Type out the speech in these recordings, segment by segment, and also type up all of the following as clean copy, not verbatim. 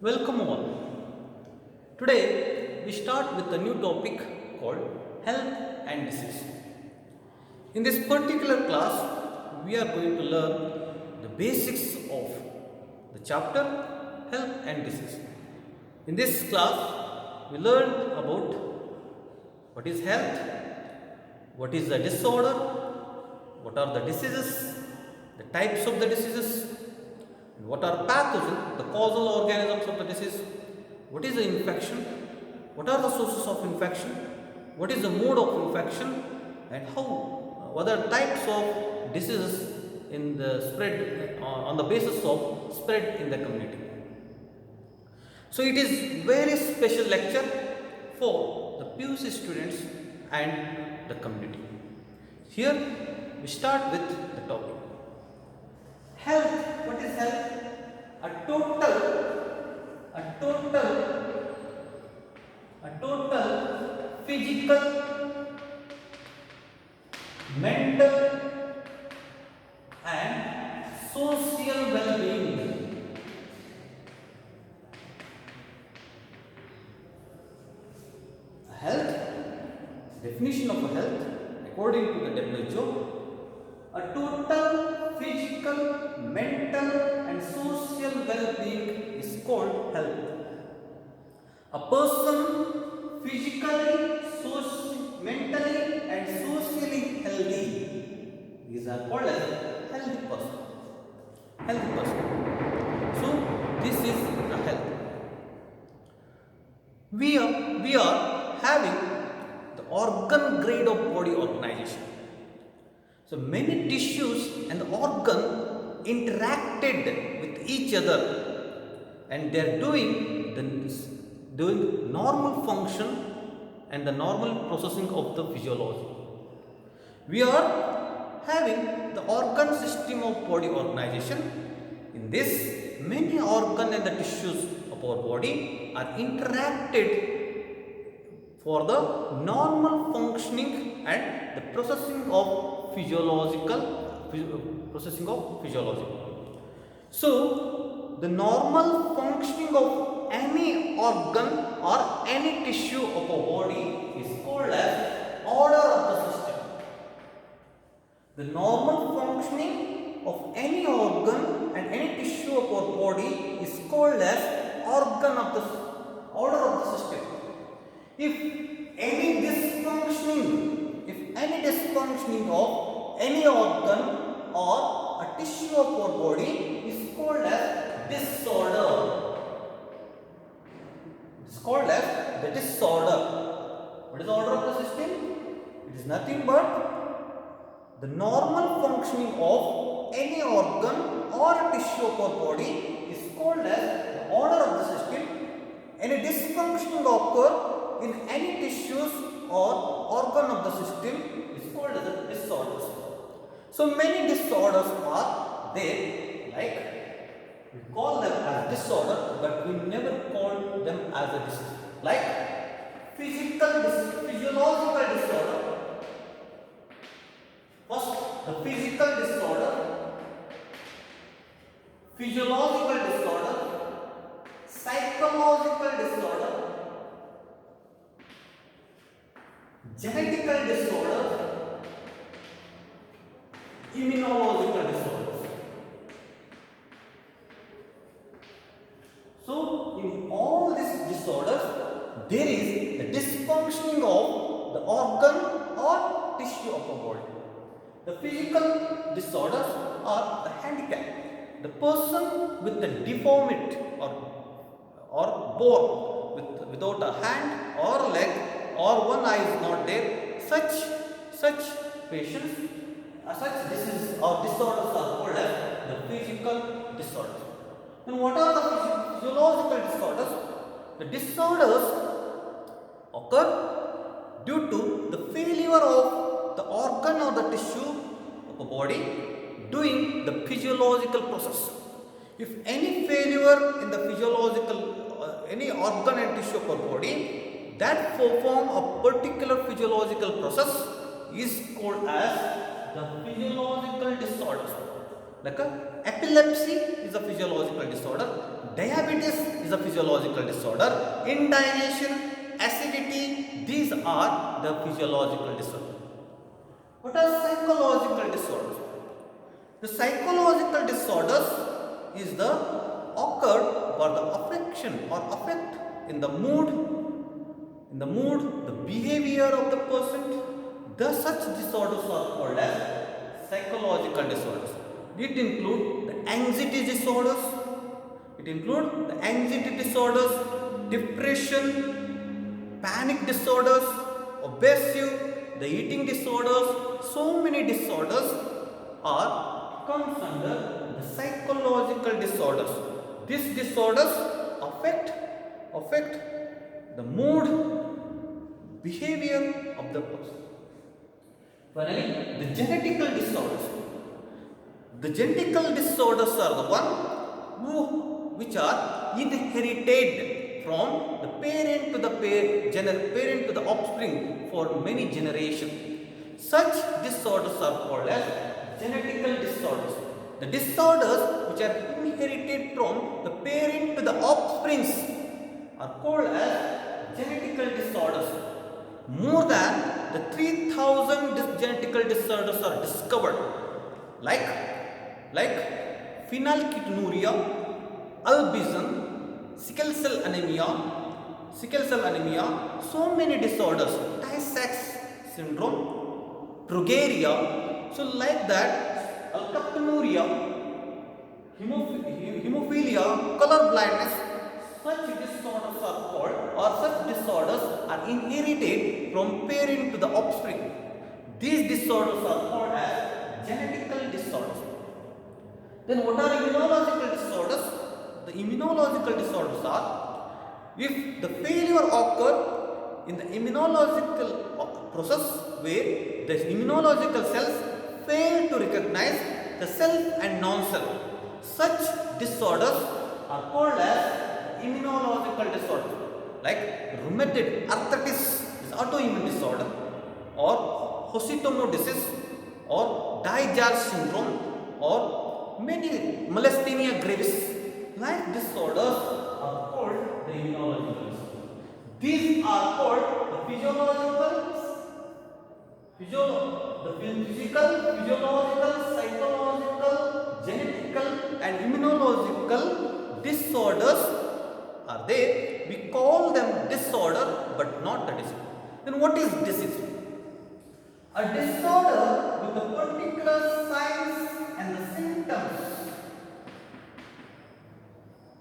Welcome all. Today we start with a new topic called health and disease. In this particular class, we are going to learn the basics of the chapter health and disease. In this class, we learn about what is health, what is the disorder, what are the diseases, the types of the diseases, what are pathogens, the causal organisms of the disease, what is the infection, what are the sources of infection, what is the mode of infection, and what are types of diseases in the spread on the basis of spread in the community. So it is very special lecture for the PUC students and the community. Here we start with the topic. Health. What is health? A total physical, mental and social well-being. Health, definition of health according to the WHO, a total physical, mental and social well-being is called health. A person physically, mentally and socially healthy is called as healthy person. Healthy person. So this is the health. We are having the organ grade of body organization. So many tissues and organ interacted with each other and they are doing normal function and the normal processing of the physiology. We are having the organ system of body organization. In this, many organ and the tissues of our body are interacted for the normal functioning and the processing of physiology. So the normal functioning of any organ or any tissue of a body is called as order of the system. The normal functioning of any organ and any tissue of our body is called as order of the system. If any dysfunctioning of any organ or a tissue of our body is called as disorder. It's called as the disorder. What is the order of the system? It is nothing but the normal functioning of any organ or a tissue of our body is called as the order of the system. Any dysfunctioning occur in any tissues or organ of the system is called as a disorders. So many disorders are there, like we call them as disorder, but we never call them as a disease. Like physiological disorder. First, the physical disorder, physiological disorder, psychological disorder, genetical disorder, immunological disorders. So, in all these disorders, there is the dysfunctioning of the organ or tissue of the body. The physical disorders are the handicap. The person with the deformity or born without a hand or leg or one eye is not there, such patients, such diseases or disorders are called as the physical disorders. And what are the physiological disorders? The disorders occur due to the failure of the organ or the tissue of a body doing the physiological process. If any failure in the physiological, any organ and tissue of our body that perform a particular physiological process is called as the physiological disorders. Like epilepsy is a physiological disorder, diabetes is a physiological disorder, inhalation, acidity, these are the physiological disorders. What are psychological disorders? The psychological disorders is the occurred or the affection or affect in the mood, the behavior of the person. The such disorders are called as psychological disorders. It include the anxiety disorders, depression, panic disorders, obsessive, the eating disorders. So many disorders are comes under the psychological disorders. These disorders affect the mood, behavior of the person. Finally, the genetical disorders. The genetical disorders are the one which are inherited from the parent to the parent to the offspring for many generations. Such disorders are called as genetical disorders. The disorders which are inherited from the parent to the offsprings are called as genetical disorders. More than the 3,000 genetical disorders are discovered, like phenylketonuria, albinism, sickle cell anemia, so many disorders, Tay-Sachs syndrome, progeria, so like that, alkaptonuria, hemophilia, color blindness. Such disorders are called, or such disorders are inherited from parent to the offspring. These disorders are called as genetical disorders. Then what are immunological disorders? The immunological disorders are if the failure occur in the immunological process where the immunological cells fail to recognize the self and non-self. Such disorders are called as immunological disorders, like rheumatoid arthritis is autoimmune disorder, or Hashimoto disease, or Dye-Jar syndrome, or many myasthenia gravis. Like disorders are called the immunological disorders. These are called the physical, psychological, genetical, and immunological disorders are there. We call them disorder but not the disease. Then what is disease? A disorder with a particular signs and the symptoms.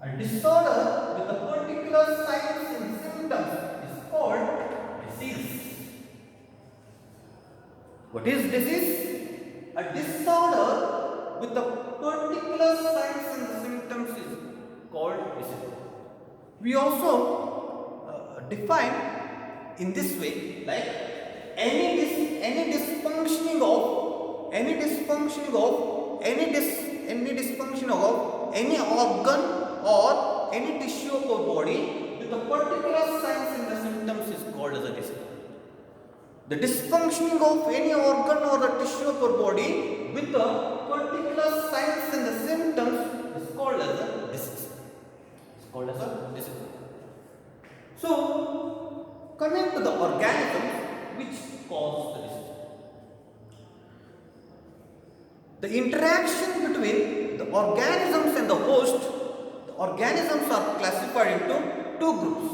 A disorder with a particular signs and symptoms is called disease. What is disease? A disorder with a particular signs and the symptoms is called disease. We also define in this way, like any dysfunctioning of any organ or any tissue of our body with a particular signs and the symptoms is called as a disease. The dysfunctioning of any organ or the tissue of our body with a particular signs and the symptoms is called as a disease. So, coming to the organisms which cause the disease. The interaction between the organisms and the host, the organisms are classified into two groups.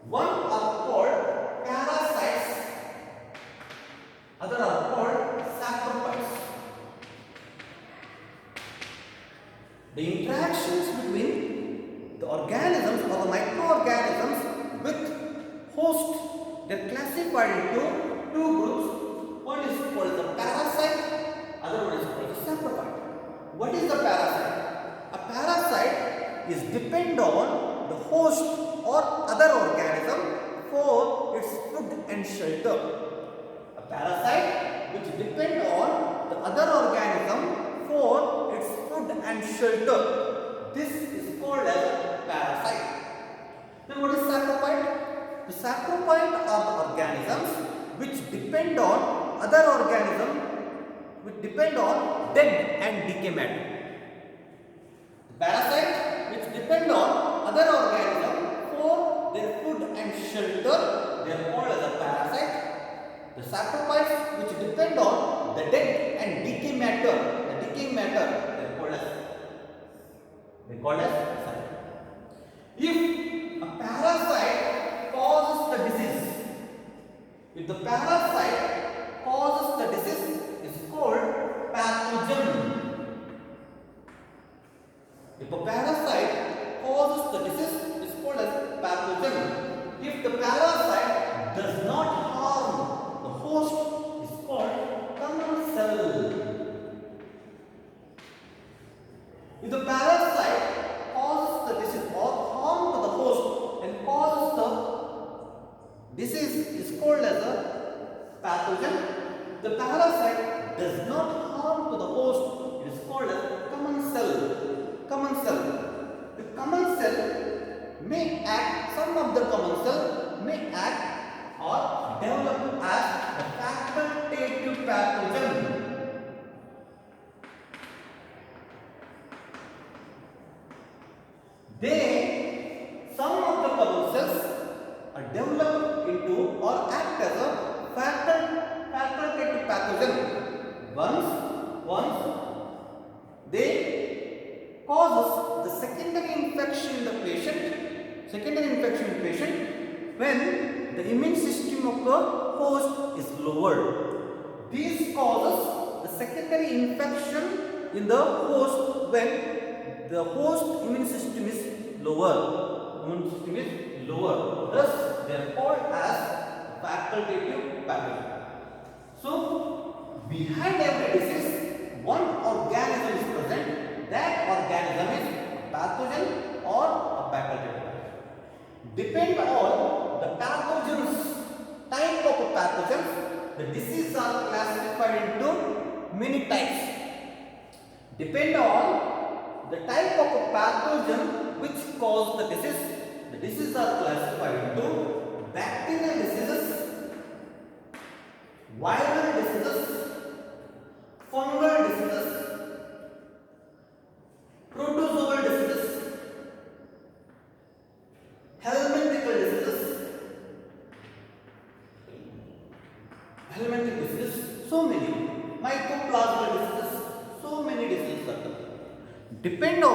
One are called parasites, other are called saprophytes. The interactions between the organisms or the microorganisms with host, they are classified into two groups. One is called the parasite, other one is called the saprophyte. What is the parasite? A parasite is depend on the host or other organism for its food and shelter. A parasite which depend on the other organism for its food and shelter. This is called as parasite. Then what is saprophyte? The saprophyte are the organisms which depend on other organisms, which depend on dead and decay matter. shelter, they are called as a parasite. The saprophytes which depend on the dead and decay matter, they are called as parasite. If a parasite causes the disease, if the parasite causes the disease, is called pathogen. If a parasite causes the disease, it is called as pathogen. If the parasite does not harm the host, it is called commensal. If the parasite causes the disease or harm to the host and causes the disease, is called as a pathogen. The parasite does not harm to the host, it is called as commensal. The commensal may act, some of the commensal may act or develop as a facultative pathogen. Some of the commensals are developed into or act as a facultative pathogen. Once they causes the secondary infection in the patient when the immune system of the host is lowered. This causes the secondary infection in the host when the host immune system is lower. Thus, they are called as facultative pathogen. So, behind every disease, one organism is present. That organism is a pathogen or a facultative pathogen. Depend on the pathogens, type of pathogens, the diseases are classified into many types. Depend on the type of a pathogen which cause the diseases are classified into bacterial diseases, viral diseases, fungal diseases, protozoal diseases, helminthical diseases, so many, mycoplasmal diseases, so many diseases are there. Depend on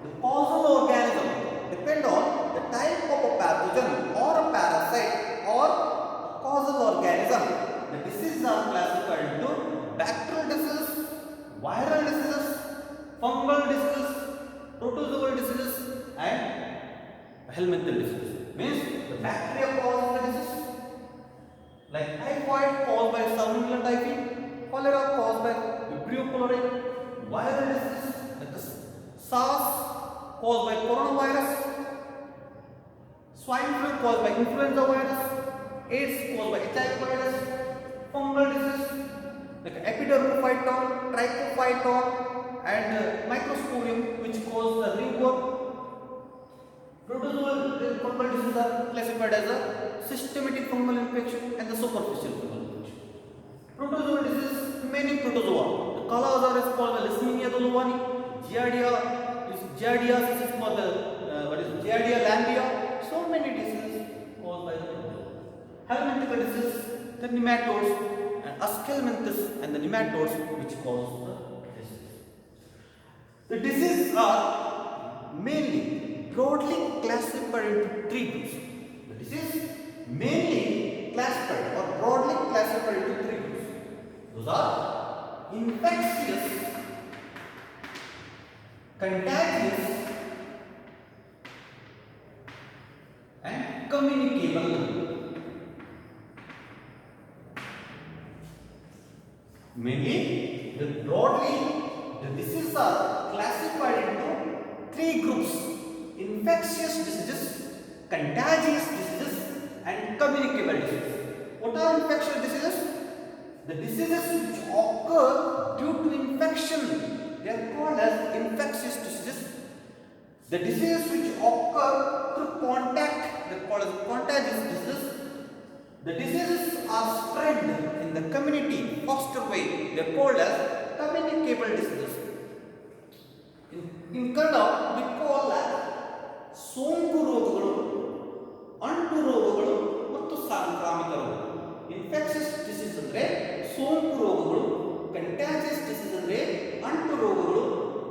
the causal organism, depend on the type of a pathogen or a parasite or a causal organism. The diseases are classified into bacterial diseases, viral diseases, fungal diseases, protozoal diseases and helminthical diseases. Means the bacteria cause the disease. Like typhoid caused by salmonella typhi, cholera caused by Vibrio cholerae, viral disease like the SARS caused by coronavirus, swine flu caused by influenza virus, AIDS caused by HIV virus, fungal disease like epidermophyton, trichophyton and microsporium which cause the ringworm. Protozoal fungal diseases are classified as a systematic fungal infection and the superficial fungal infection. Protozoal disease, many protozoa. The causes is called the Leishmania dolomani, Giardia is called the Giardia lamblia. So many diseases caused by the protozoa. Helminthical disease, the nematodes and Ascalminthus and the nematodes which cause the disease. The diseases are mainly broadly classified into three groups. The disease mainly classified or broadly classified into three groups. Those are infectious, contagious and communicable. Mainly, the diseases are classified into three groups: infectious diseases, contagious diseases and communicable diseases. What are infectious diseases? The diseases which occur due to infection, they are called as infectious diseases. The diseases which occur through contact, they are called as contagious diseases. The diseases are spread in the community faster way, they are called as communicable diseases. In Kannada, we call as ಸೋಂಕು ರೋಗಗಳು, ಅಂಟು ರೋಗಗಳು ಮತ್ತು ಸಾಂಕ್ರಾಮಿಕ ರೋಗಗಳು. Infectious disease ಅಂದರೆ ಸೋಂಕು ರೋಗಗಳು, ಕಂಟ್ಯಾಜಿಯಸ್ ಡಿಸೀಸ್ ಅಂದರೆ ಅಂಟು ರೋಗಗಳು,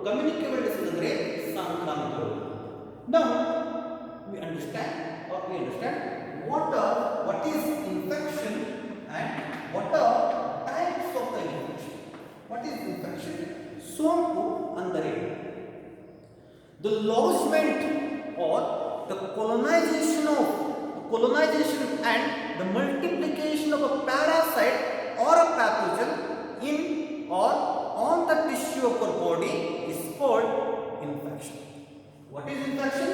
ಕಮ್ಯುನಿಕೇಬಲ್ ಡಿಸೀಸ್ ಅಂದರೆ ಸಾಂಕ್ರಾಮಿಕ ರೋಗಗಳು. Now we understand what is infection and what are types of the infection. What is infection? ಸೋಂಕು ಅಂದರೆ the lodgement or the colonization and the multiplication of a parasite or a pathogen in or on the tissue of our body is called infection. What is infection?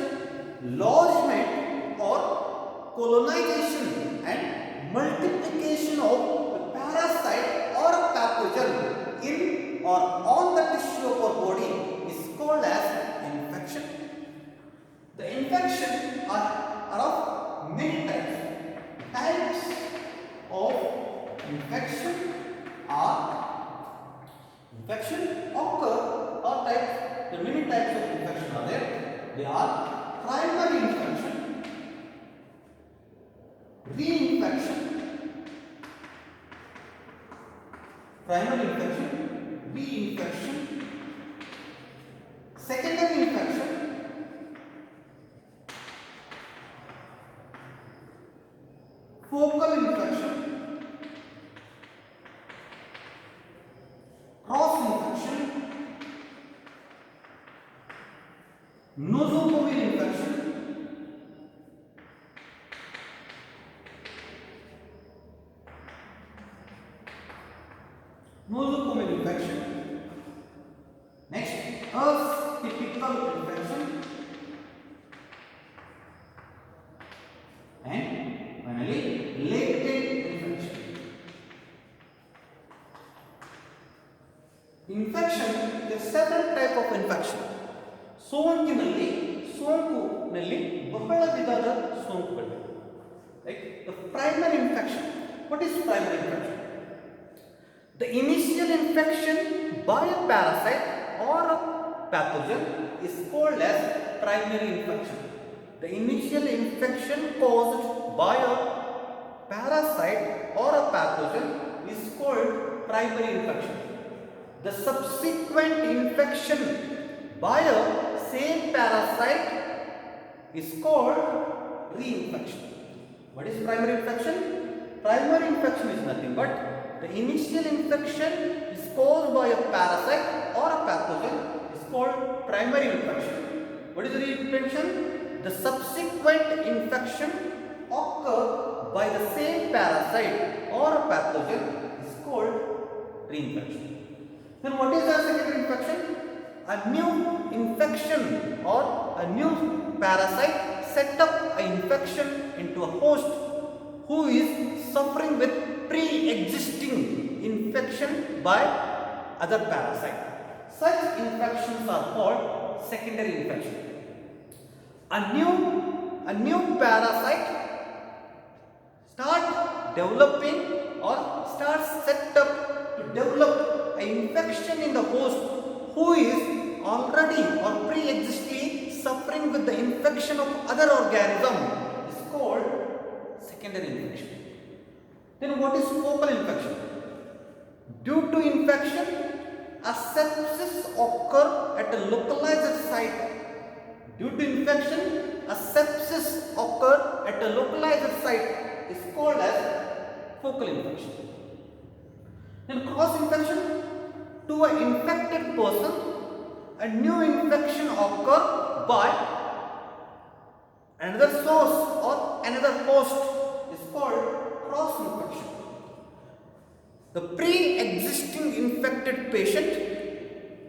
Lodgement or colonization and multiplication of a parasite or a pathogen in or on the tissue of our body is called as infection. The infection are of many types. Types of infection occur or types. The many types of infection are there. They are primary infection, reinfection, secondary infection, focal infection, cross infection, nosocomial infection, next atypical infection, and finally latent infection. Infection, there are several types of infection. ಸೋಂಕಿನಲ್ಲಿ ಬಹಳ ವಿಧದ ಸೋಂಕುಗಳಿವೆ. Like the primary infection. What is primary infection? The initial infection by a parasite or a pathogen is called as primary infection. The initial infection caused by a parasite or a pathogen is called primary infection. The subsequent infection by a same parasite is called reinfection. What is primary infection? Primary infection is nothing but the initial infection is caused by a parasite or a pathogen is called primary infection. What is reinfection? The subsequent infection occur by the same parasite or a pathogen is called reinfection. Then what is the secondary infection? A new infection or a new parasite set up an infection into a host who is suffering with pre-existing infection by other parasite. Such infections are called secondary infection. A new parasite start developing or starts set up to develop an infection in the host who is already or pre-existing suffering with the infection of other organism is called secondary infection. Then what is focal infection? Due to infection, a sepsis occur at a localized site. Due to infection, a sepsis occur at a localized site is called as focal infection. Then cross infection, to an infected person, a new infection occur by another source or another host is called cross infection. The pre-existing infected patient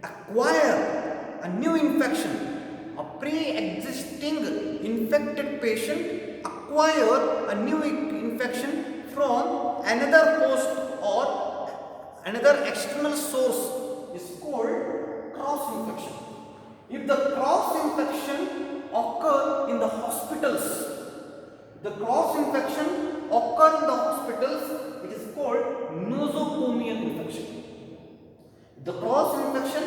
acquire a new infection. A pre-existing infected patient acquire a new infection from another host or another external source is called cross infection. If the cross infection occur in the hospitals, it is called nosocomial infection. The cross infection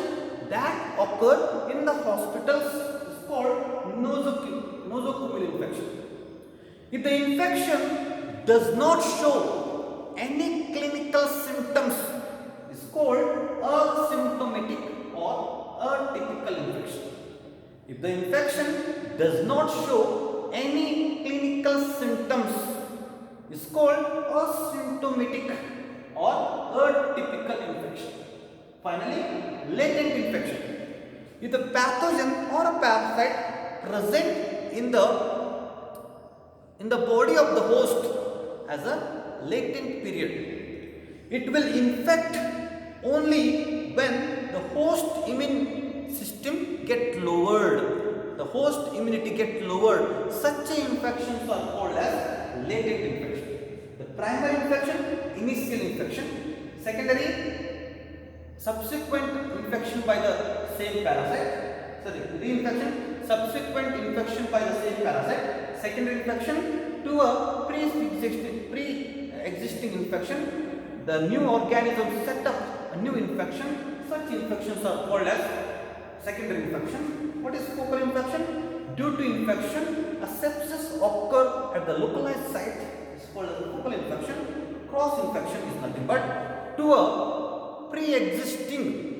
that occur in the hospitals is called nosocomial infection. If the infection does not show any clinical symptoms, is called asymptomatic or atypical infection. If the infection does not show any clinical symptoms, is called asymptomatic or atypical infection. Finally, latent infection. If the pathogen or a parasite present in the body of the host as a latent period, it will infect only when the host immune system get lowered. The host immunity get lowered. Such infections are called as latent infection. The primary infection, initial infection. Secondary, subsequent infection by the same parasite. Sorry, reinfection, subsequent infection by the same parasite. Secondary infection to a pre-existing infection. The new organism set up a new infection. Such infections are called as secondary infection. What is focal infection? Due to infection, a sepsis occur at the localized site. It's called as a focal infection. Cross infection is nothing but to a pre-existing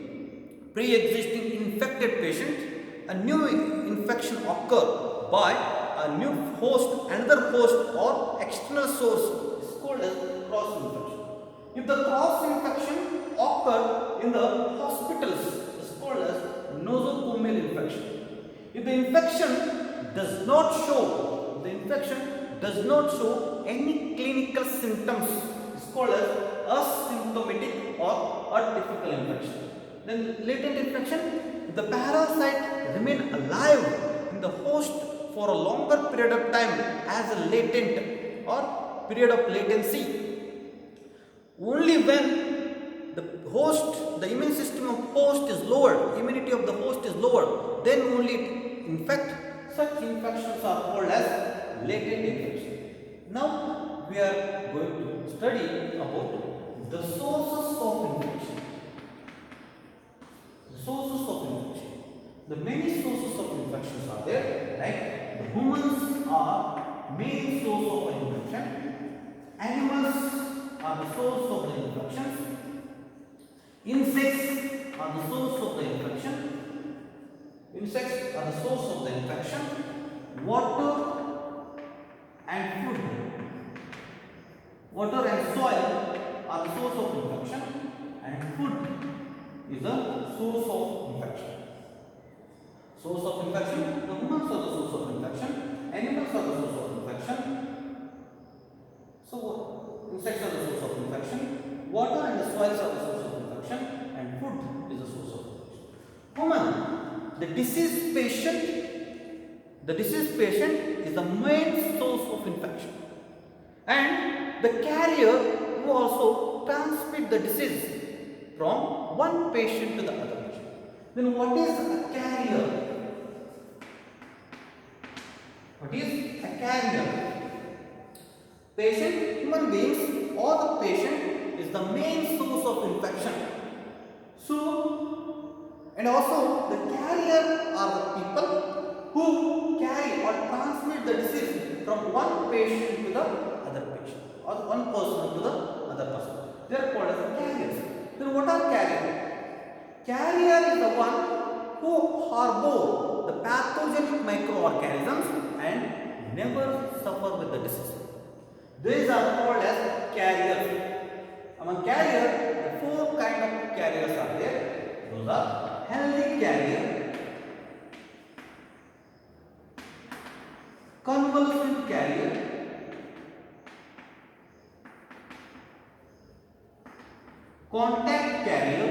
infected patient, a new infection occur by a new host, another host or external source is called as cross infection. If the cross infection occur in the hospitals, is called as nosocomial infection. If the infection does not show any clinical symptoms, is called as asymptomatic or atypical infection. Then latent infection, if the parasite remain alive in the host for a longer period of time as a latent or period of latency. Only when the immune system of host is lowered, immunity of the host is lowered, then only it infect. Such infections are called as latent infection. Now we are going to study about the sources of infection. Sources of infection. The many sources of infections are there, right? The humans are main source of infection. Animals are the source of the infection. Insects are the source of the infection. Insects are the source of the infection. Water and food. Water and soil are the source of infection, and food is the source of infection. Source of infection, the humans are the source of infection, animals are the source of infection. So, insects are the source of infection, water and the soils are the source of infection, and food is the source of infection. Human, the deceased patient is the main source of infection, and the carrier who also transmit the disease from one patient to the other patient. Then what is a carrier? What is a carrier? Patient, human beings or the patient is the main source of infection. So, and also the carrier are the people who carry or transmit the disease from one patient to the other patient, or one person to the other person. They are called as carriers. Then what are carriers? Carrier is the one who harbor the pathogenic microorganisms and never suffer with the disease. These are called as carriers. Among carriers, the four kinds of carriers are there. Those are healthy carrier, convalescent carrier, contact carrier,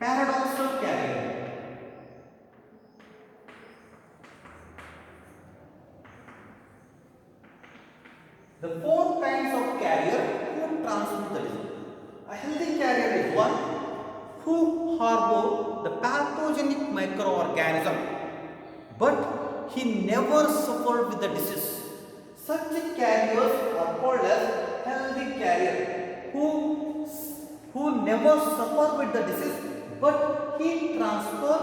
paradoxal carrier. The four kinds of carrier who transmit the disease. A healthy carrier is one who harbor the pathogenic microorganism, but he never suffered with the disease. Such carriers are called as healthy carrier who never suffer with the disease, but he transfer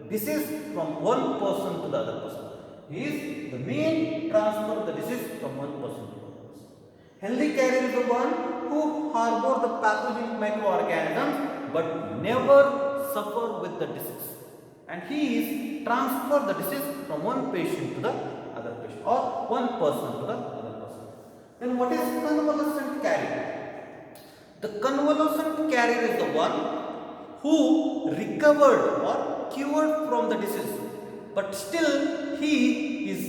disease from one person to the other person. He is the main transfer of the disease from one person to another person. Healthy carrier is the one who harbor the pathogenic microorganisms but never suffer with the disease. And he is transfer the disease from one patient to the other patient or one person to the other person. Then what is convalescent carrier? The convalescent carrier is the one who recovered or cured from the disease, but still he is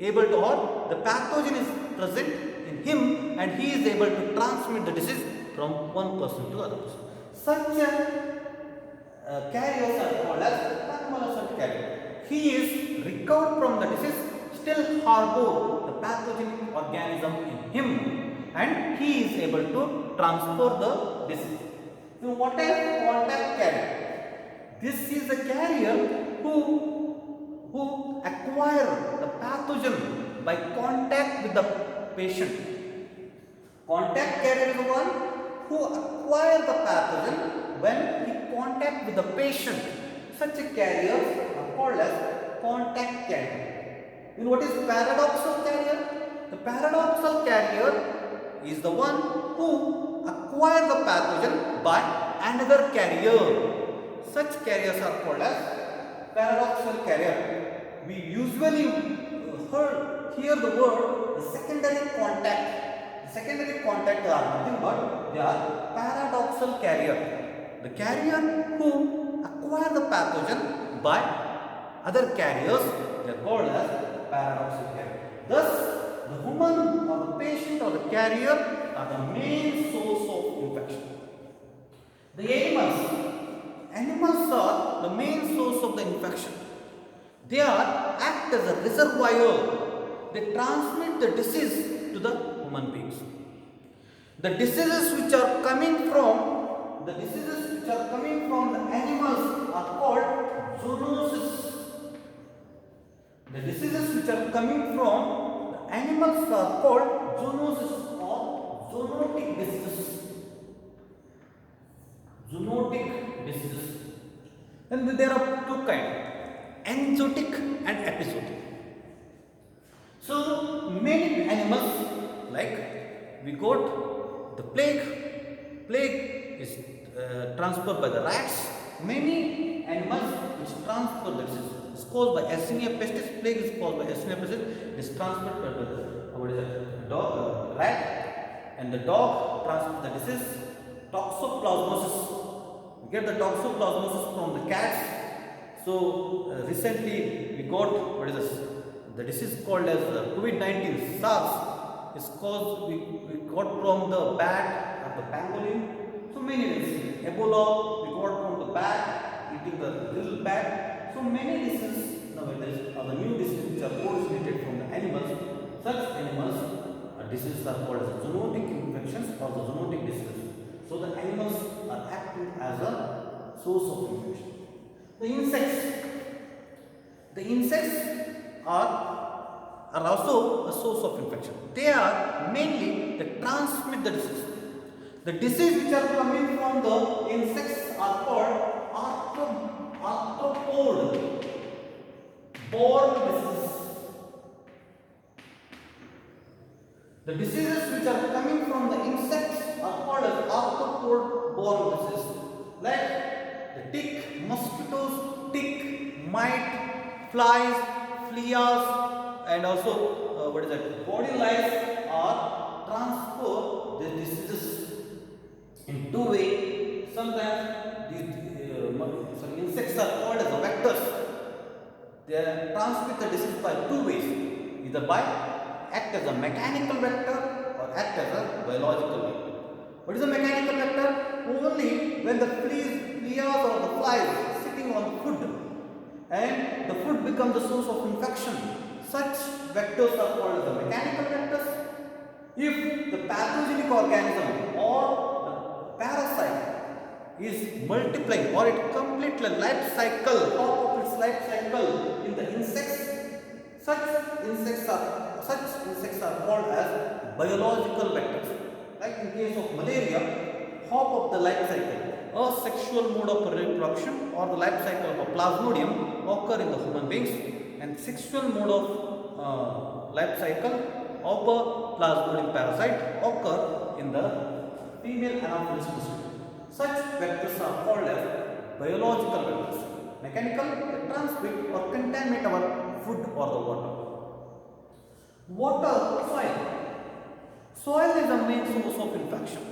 able to, or the pathogen is present in him and he is able to transmit the disease from one person to other person. Such carriers are called as convalescent carrier. He is recovered from the disease, still harbor the pathogenic organism in him and he is able to transfer the disease. So what is contact carrier? This is a carrier who acquire the pathogen by contact with the patient. Contact carrier is the one who acquire the pathogen when he contact with the patient. Such a carriers are called as contact carrier. Then what is paradoxal carrier? The paradoxal carrier is the one who acquire the pathogen by another carrier. Such carriers are called as paradoxal carrier. We usually hear the word the secondary contact. The secondary contact are nothing but they are paradoxal carrier. The carrier who acquire the pathogen by other carriers, they are called as paradoxal carrier. Thus, the woman or the patient or the carrier are the main source of infection. The animals are the main source of the infection. They act as a reservoir. They transmit the disease to the human beings. The diseases which are coming from the animals are called zoonosis. The diseases which are coming from the animals are called zoonosis or zoonotic diseases. Zoonotic diseases. And there are two kinds, enzootic and epizootic. So many animals, like we got the plague. Plague is transferred by the rats. Many animals which transfer the disease. It's caused by Yersinia pestis. Plague is caused by Yersinia pestis. It is transferred by the dog, rat, and the dog transfers the disease. Toxoplasmosis. We get the toxoplasmosis from the cats. So recently we got what is this? The disease called as COVID-19 SARS is caused. We got from the bat or the pangolin. So many diseases. Ebola we got from the bat eating the little bat. So many diseases nowadays are the new diseases which are originated from the animals. Such animals diseases are called as zoonotic infections or the zoonotic diseases. So the animals are acting as a source of infection. The insects are also a source of infection. They are mainly they transmit the disease. The disease which are coming from the insects are called arthropod borne diseases. The diseases which are coming from the insects are called as arthropod borne diseases, like the tick, mosquitoes, tick, mite, flies, fleas, and also body lice are transfer the diseases in two ways. Sometimes these insects are called as the vectors. They transmit the disease by two ways, either by act as a mechanical vector or act as a biological vector. What is a mechanical vector? Only when the fleas or the flies sitting on food and the food becomes the source of infection. Such vectors are called as the mechanical vectors. If the pathogenic organism or the parasite is multiplying or it completes the life cycle, half of its life cycle in the insects, such insects are called as biological vectors. Like in case of malaria, half of the life cycle a sexual mode of reproduction or the life cycle of a plasmodium occur in the human beings, and sexual mode of life cycle of a plasmodium parasite occur in the female Anopheles mosquito. Such vectors are called as biological vectors. Mechanical, they transmit or contaminate our food or the water. Water, soil. Soil is the main source of infection.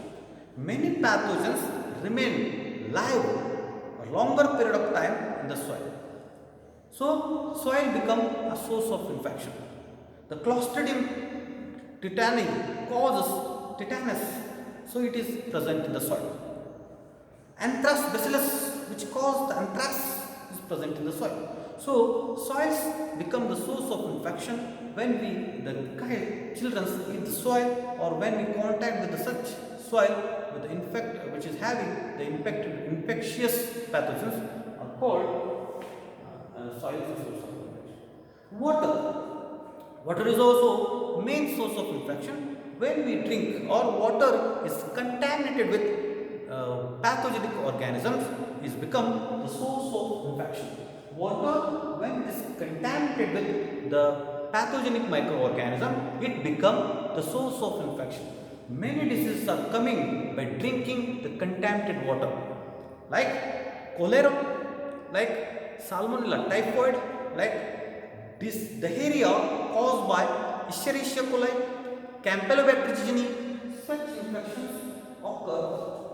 Many pathogens remain live a longer period of time in the soil. So, soil becomes a source of infection. The Clostridium tetani causes tetanus, so it is present in the soil. Anthrax bacillus, which causes the anthrax, is present in the soil. So, soils become the source of infection when the children eat the soil, or when we contact with such soil with the which is having the infectious pathogens are called soil is a source of infection. Water. Water is also main source of infection. When we drink or water is contaminated with pathogenic organisms, is become the source of infection. Water, when it is contaminated with the pathogenic microorganism, it becomes the source of infection. Many diseases are coming by drinking the contaminated water, like cholera, like salmonella typhoid, like diarrhea caused by Escherichia coli, Campylobacter jejuni. Such infections occur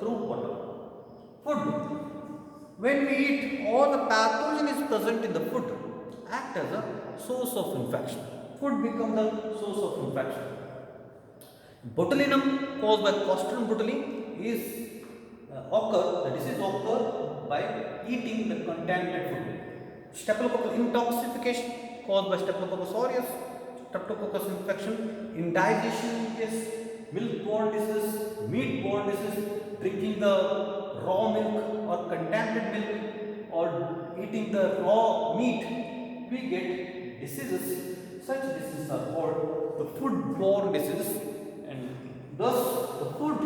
through water. Food. When we eat, all the pathogen is present in the food, act as a source of infection. Food becomes the source of infection. Botulinum caused by Clostridium botulinum is the disease occur by eating the contaminated food. Staphylococcus intoxication caused by Staphylococcus aureus, Streptococcus infection, indigestion case, milk-borne disease, meat-borne disease, drinking the raw milk or contaminated milk or eating the raw meat, we get diseases. Such diseases are called the food-borne diseases, and thus the food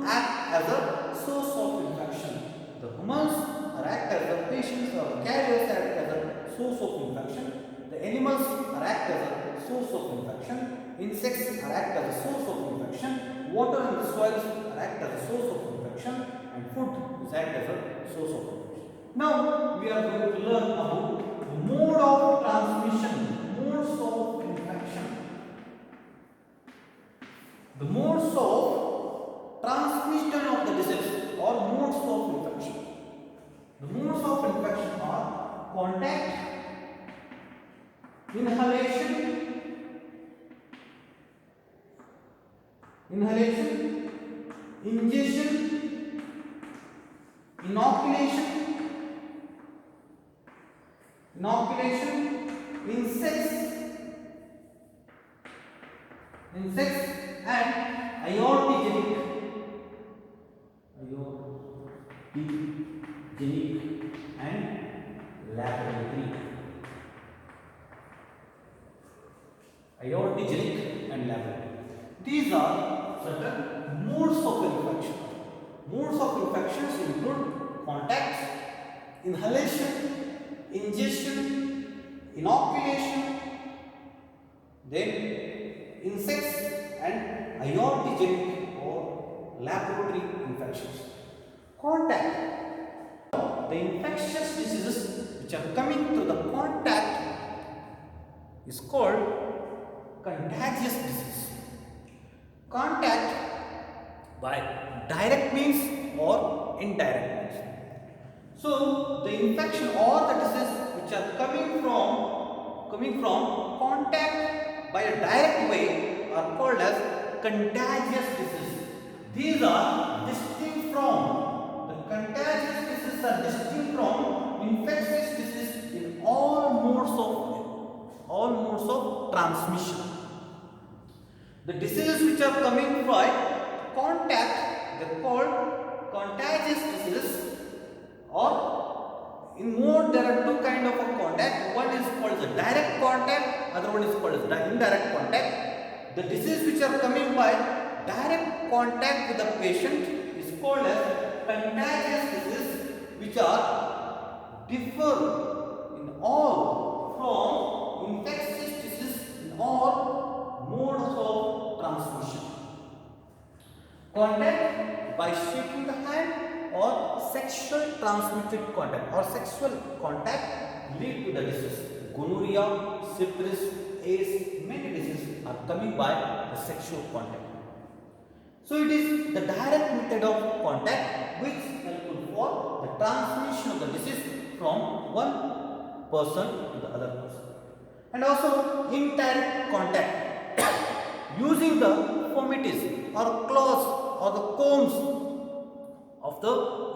act as a source of infection. The humans act as the patients or carriers act as a source of infection. The animals act as a source of infection. Insects act as a source of infection. Water and the soils act as a source of infection, and food is act as a source of infection. Now we are going to learn about the mode of transmission, modes of infection. The modes of transmission of the disease or modes of infection. The modes of infection are contact, inhalation, ingestion, inoculation, insects and aortigenic and laboratory. Aortigenic and laboratory. These are certain modes of infection. Modes of infections include contact, inhalation, ingestion, inoculation, then insects and aortigenic or laboratory infections. Contact. The infectious diseases which are coming through the contact is called contagious disease. Contact by direct means or indirect means. So the infection or the disease which are coming from contact by a direct way are called as contagious disease. These are distinct from contagious diseases are distinct from infectious disease in all modes of transmission. The diseases which are coming by contact, they are called contagious diseases, or in mode there are two kind of a contact. One is called the direct contact, other one is called as the indirect contact. The disease which are coming by direct contact with the patient is called as contagious diseases which are differ in all from infectious disease in all modes of transmission. Contact by shaking the hand or sexual transmitted contact or sexual contact lead to the disease. Gonorrhea, syphilis, AIDS, many diseases are coming by the sexual contact. So it is the direct method of contact which is helpful for the transmission of the disease from one person to the other person. And also indirect contact using the fomites or claws or the combs of the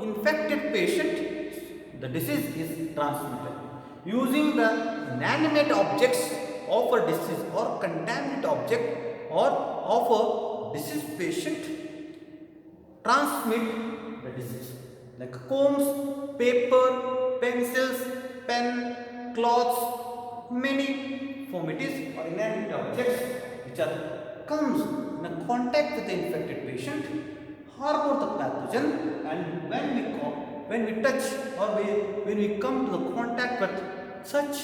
infected patient, the disease is transmitted. Using the inanimate objects of a disease or contaminant object or of a diseased patient transmit the disease. Like combs, paper, pencils, pen, cloths, many fomites or inanimate objects which are comes in a contact with the infected patient harbor the pathogen, and when we touch or when we come to the contact with such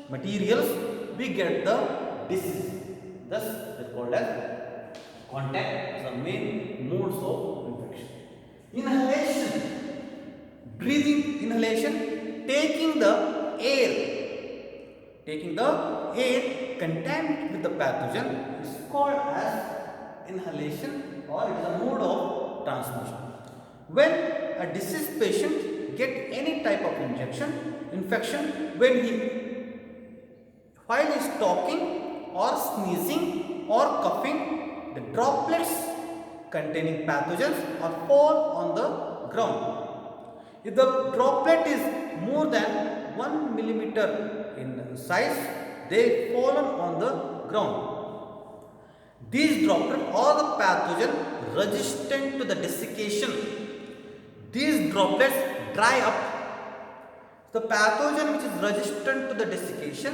materials, we get the disease. Thus they are called as contact as the main modes of infection. Inhalation, breathing inhalation, taking the air contaminated with the pathogen is called as inhalation, or it is a mode of transmission. When a diseased patient get any type of infection, while he is talking or sneezing or coughing, the droplets containing pathogens are fall on the ground. If the droplet is more than 1 millimeter in size, they fallen on the ground. These droplets are the pathogen resistant to the desiccation. These droplets dry up. The pathogen which is resistant to the desiccation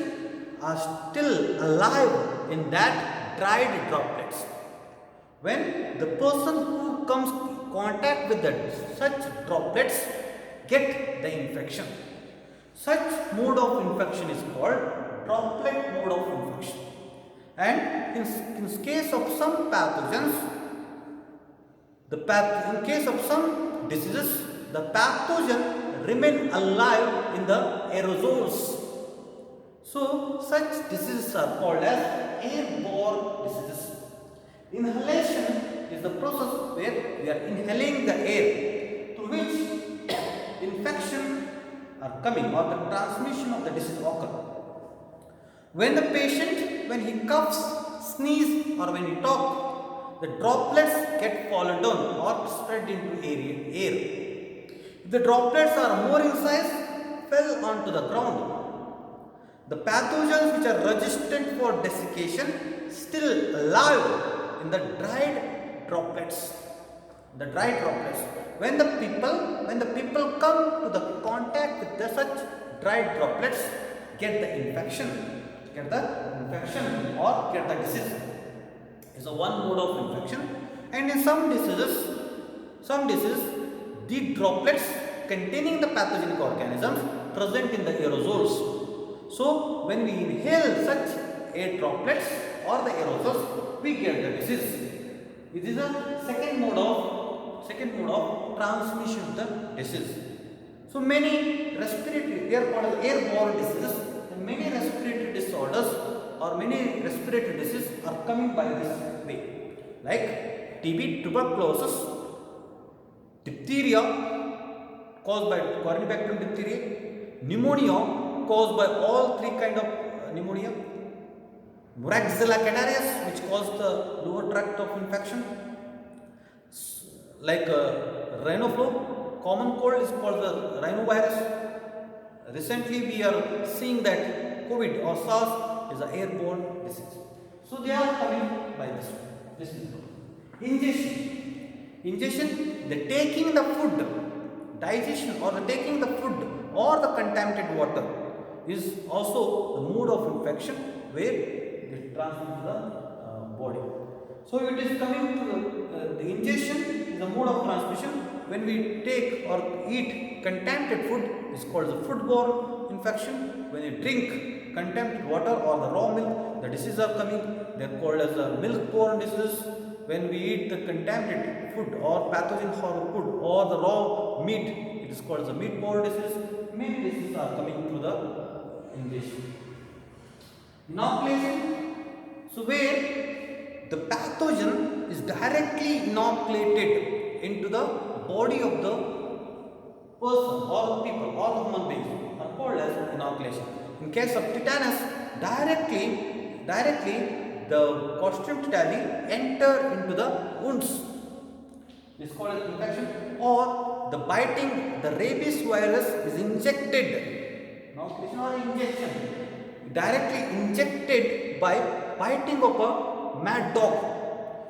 are still alive in that dried droplets. When the person who comes in contact with such droplets get the infection. Such mode of infection is called droplet mode of infection. And in case of some pathogens, in case of some diseases, the pathogen remain alive in the aerosols. So such diseases are called as airborne diseases. Inhalation is the process where we are inhaling the air through which infection are coming or the transmission of the disease occur. When the patient, when he coughs, sneezes or when he talks, the droplets get fallen down or spread into air. If the droplets are more in size, fell onto the ground. The pathogens which are resistant for desiccation still alive in the dried droplets. The dried droplets. When the people come to the contact with such dried droplets, get the infection or get the disease. Is a one mode of infection. And in some diseases, the droplets containing the pathogenic organisms present in the aerosols. So when we inhale such air droplets or the aerosols, we get the disease. It is a second mode of transmission of the disease. So many respiratory, they are called as airborne diseases, and many respiratory disorders or many respiratory diseases are coming by this way, like TB, tuberculosis, diphtheria caused by Corynebacterium diphtheriae, pneumonia caused by all three kind of pneumonia, Moraxella cadarius which caused the lower tract of infection, like rhinoflu, common cold is called the rhinovirus. Recently we are seeing that COVID or SARS is an airborne disease. So they are coming by this way. This is ingestion, the taking the food, digestion or the taking the food or the contaminated water is also the mode of infection where it transmits the body. So it is coming to the ingestion is the mode of transmission when we take or eat contaminated food, it's called the foodborne infection. When you drink contaminated water or the raw milk, the diseases are coming. They are called as the milk-borne diseases. When we eat the contaminated food or pathogen food or the raw meat, it is called the meat-borne disease. Many diseases are coming through the English. Inoculation. So where the pathogen is directly inoculated into the body of the person or the people or the human beings are called as inoculation. In case of tetanus, directly the Clostridium tetani enter into the wounds. This is called as infection. Or the biting, the rabies virus is injected. Inoculation or injection. Directly injected by biting of a mad dog.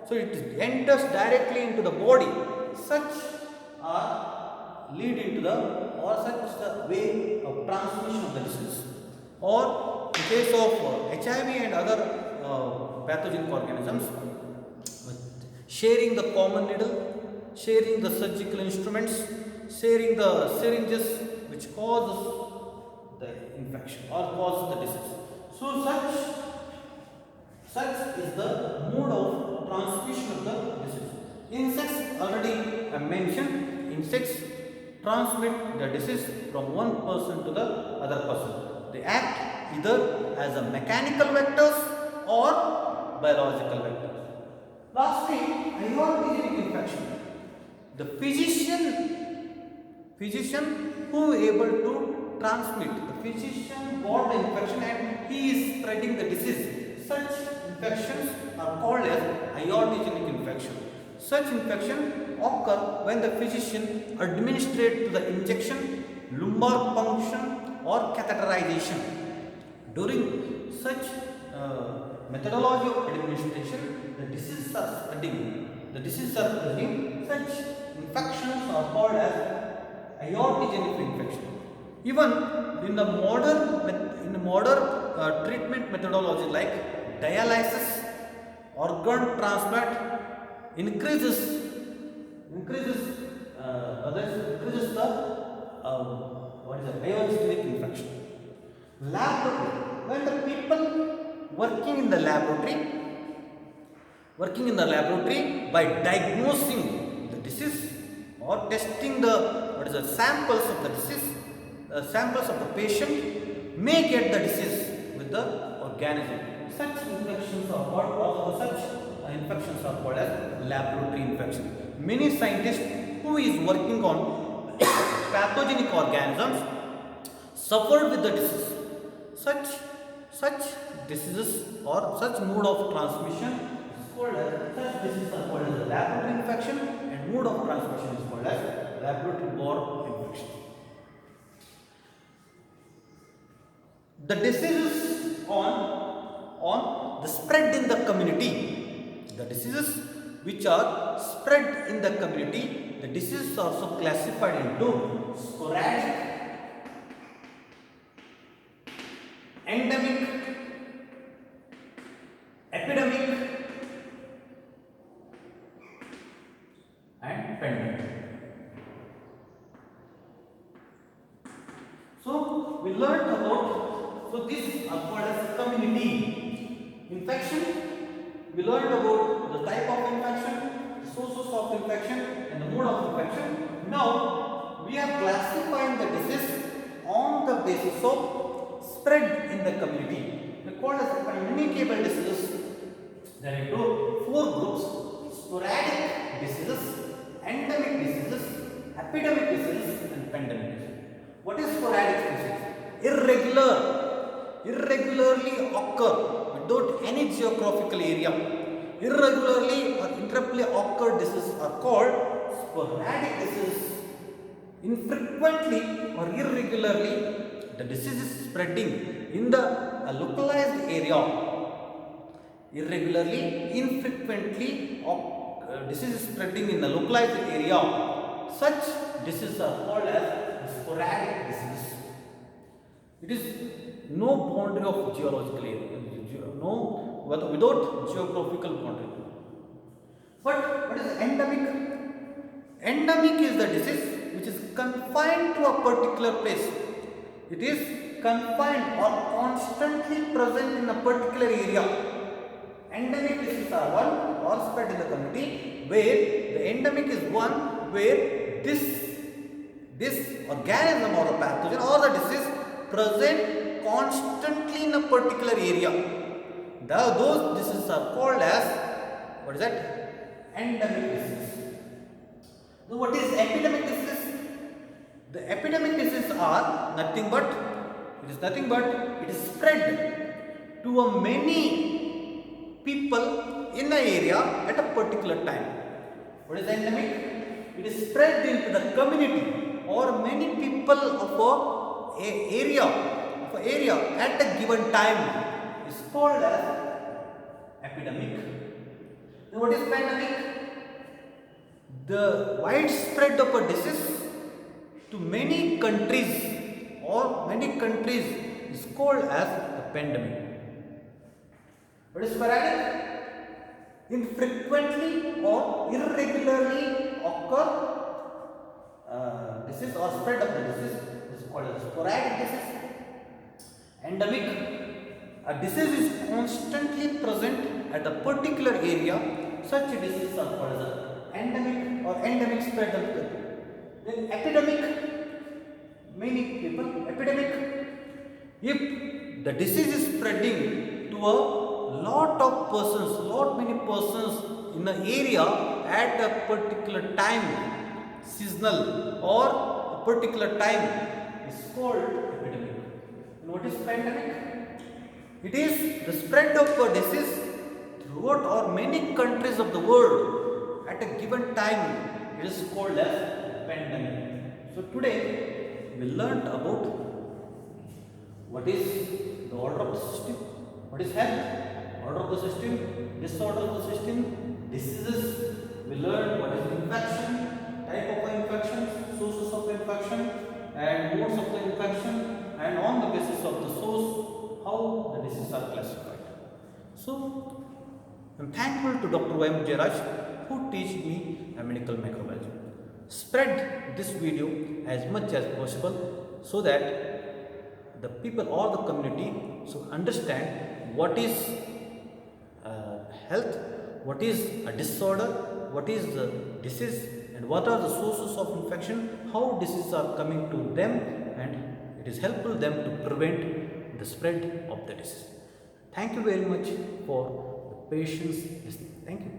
So it enters directly into the body. Such are lead into the or such is the way of transmission of the disease. Or in case of HIV and other pathogenic organisms, sharing the common needle, sharing the surgical instruments, sharing the syringes, which causes the infection or causes the disease. So such is the mode of transmission of the disease. Insects, already I mentioned, insects transmit the disease from one person to the other person. They act either as a mechanical vectors or biological vectors. Lastly, ionogenic infection. The physician who is able to transmit, the physician got the infection and he is spreading the disease. Such infections are called as ionogenic infection. Such infection occur when the physician administrates to the injection, lumbar puncture or catheterization. During such methodology of administration, the diseases are spreading. Such infections are called as ionogenic infection. Even in the modern treatment methodology like dialysis, organ transplant increases the ionogenic infection. Laboratory. When the people working in the laboratory by diagnosing the disease or testing the samples of the disease, samples of the patient may get the disease with the organism. Such infections are called as laboratory infection. Many scientists who is working on pathogenic organisms suffered with the disease. Such diseases or such mode of transmission is called as, such diseases are called as laboratory infection, and mode of transmission is called as laboratory borne infection. The diseases on the spread in the community. The diseases which are spread in the community, the diseases are also classified into sporadic, endemic, epidemic and pandemic. So we learned about, so these are called as community infection. We learned about the type of infection, the sources of infection and the mode of infection. Now we are classifying the disease on the basis of spread in the community. They are called as communicable diseases. There are four groups: sporadic diseases, endemic diseases, epidemic diseases and pandemic diseases. What is sporadic disease? Irregularly occur without any geographical area. Irregularly or interruptedly occur diseases are called sporadic disease. Infrequently or irregularly, the disease is spreading in the localized area. Irregularly, infrequently, disease is spreading in the localized area. Such diseases are called as sporadic disease. It is no boundary of geological area, without geographical boundary. But what is endemic? Endemic is the disease which is confined to a particular place. It is confined or constantly present in a particular area. Endemic diseases are one or spread in the community, where the endemic is one where this organism or the pathogen or the disease present constantly in a particular area. Those diseases are called as, what is that? Endemic disease. So what is epidemic disease? The epidemic diseases are nothing but, it is spread to a many people in an area at a particular time. What is endemic? It is spread into the community or many people of a area at a given time is called as epidemic. Then what is pandemic? The widespread of a disease to many countries is called as a pandemic. What is sporadic? Infrequently or irregularly occur disease or spread of the disease is called as sporadic disease. Endemic, a disease is constantly present at a particular area. Such diseases are called as endemic or endemic spread of the. Then epidemic, if the disease is spreading to a many persons in an area at a particular time, seasonal or a particular time, is called epidemic. And what is pandemic? It is the spread of a disease throughout or many countries of the world at a given time. It is called as pandemic. So today we learnt about what is the order of the system, what is health, order of the system, disorder of the system, diseases. We learned what is infection, type of infection, sources of infection, and modes of the infection, and on the basis of the source, how the diseases are classified. So, I am thankful to Dr. Y. M. Jairaj who teach me a medical microbiology. Spread this video as much as possible so that the people or the community should understand what is health, what is a disorder, what is the disease, and what are the sources of infection, how diseases are coming to them, and it is helpful them to prevent the spread of the disease. Thank you very much for the patience listening. Thank you.